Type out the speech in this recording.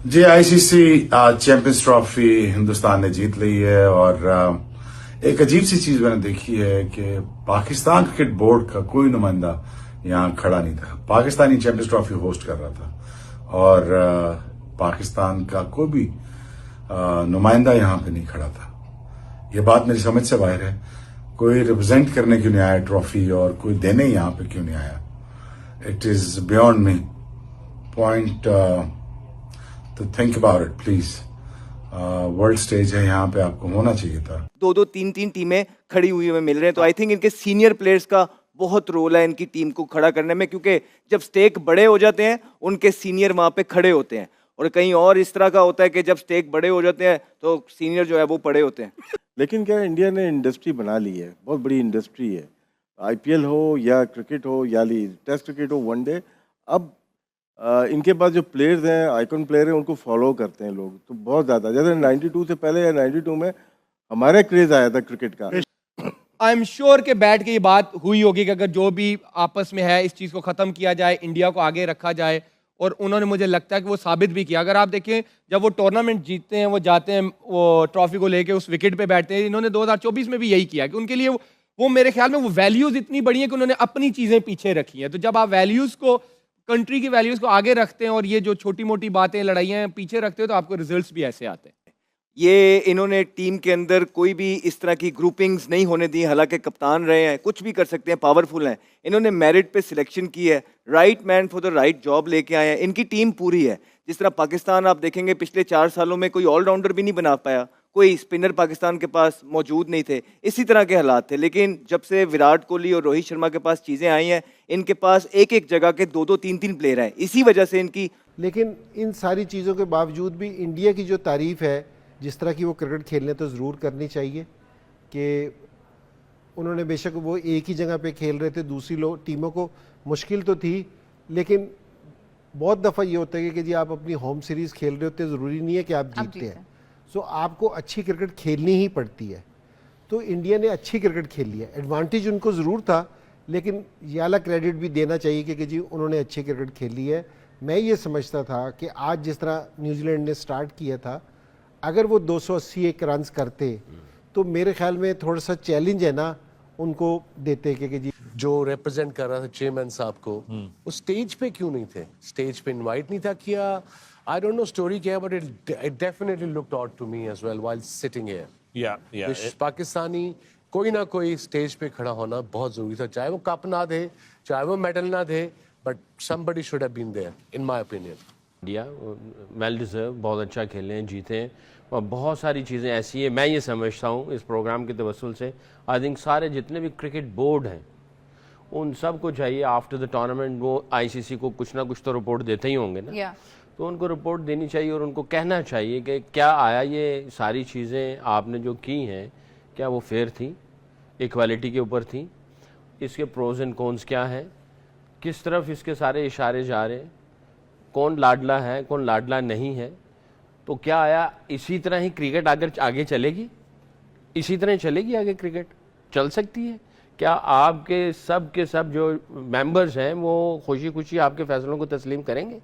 جی ICC champions trophy Hindustan نے جیت لی ہے، اور ایک عجیب سی چیز میں نے دیکھی ہے کہ پاکستان کرکٹ بورڈ کا کوئی نمائندہ یہاں کھڑا نہیں تھا. پاکستانی چیمپئنز ٹرافی ہوسٹ کر رہا تھا، اور پاکستان کا کوئی بھی نمائندہ یہاں پہ نہیں کھڑا تھا. یہ بات میری سمجھ سے باہر ہے. کوئی ریپرزینٹ کرنے کیوں نہیں آیا ٹرافی، اور کوئی دینے یہاں پہ کیوں نہیں آیا. It is beyond me. Point to think about it please. World stage ہے، یہاں پہ آپ کو ہونا چاہیے تھا. دو تین ٹیمیں کھڑی ہوئی ہمیں مل رہے ہیں، تو آئی تھنک ان کے سینئر پلیئرز کا بہت رول ہے ان کی ٹیم کو کھڑا کرنے میں، کیونکہ جب سٹیک بڑے ہو جاتے ہیں ان کے سینئر وہاں پہ کھڑے ہوتے ہیں، اور کہیں اور اس طرح کا ہوتا ہے کہ جب سٹیک بڑے ہو جاتے ہیں تو سینئر جو ہے وہ پڑے ہوتے ہیں. لیکن کیا انڈیا نے انڈسٹری بنا لی ہے، بہت بڑی انڈسٹری ہے. IPL ہو یا کرکٹ ہو یا ٹیسٹ کرکٹ ہو، ون ڈے، اب ان کے پاس جو پلیئرز ہیں، آئیکن پلیئر ہیں، ان کو فالو کرتے ہیں لوگ تو بہت زیادہ. جیسے 92 سے پہلے یا 92 میں ہمارا کریز آیا تھا کرکٹ کا. آئی ایم شیور کہ بیٹھ کے یہ بات ہوئی ہوگی کہ اگر جو بھی آپس میں ہے اس چیز کو ختم کیا جائے، انڈیا کو آگے رکھا جائے، اور انہوں نے مجھے لگتا ہے کہ وہ ثابت بھی کیا. اگر آپ دیکھیں جب وہ ٹورنامنٹ جیتتے ہیں، وہ جاتے ہیں وہ ٹرافی کو لے کے اس وکٹ پہ بیٹھتے ہیں. انہوں نے 2024 میں بھی یہی کیا کہ ان کے لیے وہ میرے خیال میں وہ ویلیوز اتنی بڑی ہیں کہ انہوں نے اپنی چیزیں پیچھے رکھی ہیں. تو جب آپ ویلیوز کو، کنٹری کی ویلیوز کو آگے رکھتے ہیں اور یہ جو چھوٹی موٹی باتیں، لڑائیاں پیچھے رکھتے ہو، تو آپ کو ریزلٹس بھی ایسے آتے ہیں. یہ انہوں نے ٹیم کے اندر کوئی بھی اس طرح کی گروپنگز نہیں ہونے دی، حالانکہ کپتان رہے ہیں، کچھ بھی کر سکتے ہیں، پاورفل ہیں. انہوں نے میرٹ پہ سلیکشن کی ہے، right man for the right job لے کے آئے ہیں. ان کی ٹیم پوری ہے. جس طرح پاکستان آپ دیکھیں گے پچھلے 4 سالوں میں کوئی آل راؤنڈر بھی نہیں بنا پایا، کوئی اسپنر پاکستان کے پاس موجود نہیں تھے، اسی طرح کے حالات تھے. لیکن جب سے وراٹ کوہلی اور روہت شرما کے پاس چیزیں آئی ہیں، ان کے پاس ایک جگہ کے 2-3 پلیئر ہیں. اسی وجہ سے ان کی، لیکن ان ساری چیزوں کے باوجود بھی انڈیا کی جو تعریف ہے، جس طرح کی وہ کرکٹ کھیلنے تو ضرور کرنی چاہیے. کہ انہوں نے بے شک وہ ایک ہی جگہ پہ کھیل رہے تھے، دوسری ٹیموں کو مشکل تو تھی، لیکن بہت دفعہ یہ ہوتا ہے کہ جی آپ اپنی ہوم سیریز کھیل رہے ہوتے، ضروری نہیں ہے کہ آپ جیتتے ہیں. سو آپ کو اچھی کرکٹ کھیلنی ہی پڑتی ہے. تو انڈیا نے اچھی کرکٹ کھیل لی ہے. ایڈوانٹیج ان کو ضرور تھا، لیکن یہ اعلیٰ کریڈٹ بھی دینا چاہیے کہ جی انہوں نے اچھی کرکٹ کھیل لی ہے. میں یہ سمجھتا تھا کہ آج جس طرح نیوزی لینڈ نے سٹارٹ کیا تھا، اگر وہ 281 رنز کرتے تو میرے خیال میں تھوڑا سا چیلنج ہے نا ان کو دیتے کہ جی جو ریپرزینٹ کر رہا تھا چیئرمین صاحب کو، وہ سٹیج پہ کیوں نہیں تھے؟ سٹیج پہ انوائٹ نہیں تھا کیا؟ I don't know story کیا، but it definitely looked odd to me as well while sitting here. Yeah. Pakistani کوئی نہ کوئی سٹیج پہ کھڑا ہونا بہت ضروری تھا، چاہے وہ کپ نہ دے، چاہے وہ میڈل نہ دے، but somebody should have been there in my opinion. India well deserve, بہت اچھا کھیلے ہیں، جیتے ہیں، اور بہت ساری چیزیں ایسی ہیں. میں یہ سمجھتا ہوں اس پروگرام کے توسل سے آئی تھنک سارے جتنے بھی کرکٹ بورڈ ہیں ان سب کو چاہیے آفٹر دا ٹورنامنٹ، وہ ICC کو کچھ نہ کچھ تو رپورٹ دیتے ہی ہوں گے نا، تو ان کو رپورٹ دینی چاہیے اور ان کو کہنا چاہیے کہ کیا آیا یہ ساری چیزیں آپ نے جو کی ہیں کیا وہ فیئر تھیں، ایکویلٹی کے اوپر تھیں، اس کے پروز اینڈ کونس کیا ہیں، کس طرف اس کے سارے اشارے جا رہے ہیں، کون لاڈلا ہے کون لاڈلا نہیں ہے. تو کیا آیا اسی طرح ہی کرکٹ آگے چلے گی؟ اسی طرح چلے گی آگے کرکٹ؟ چل سکتی ہے؟ کیا آپ کے سب جو ممبرز ہیں وہ خوشی خوشی آپ کے فیصلوں کو تسلیم کریں گے؟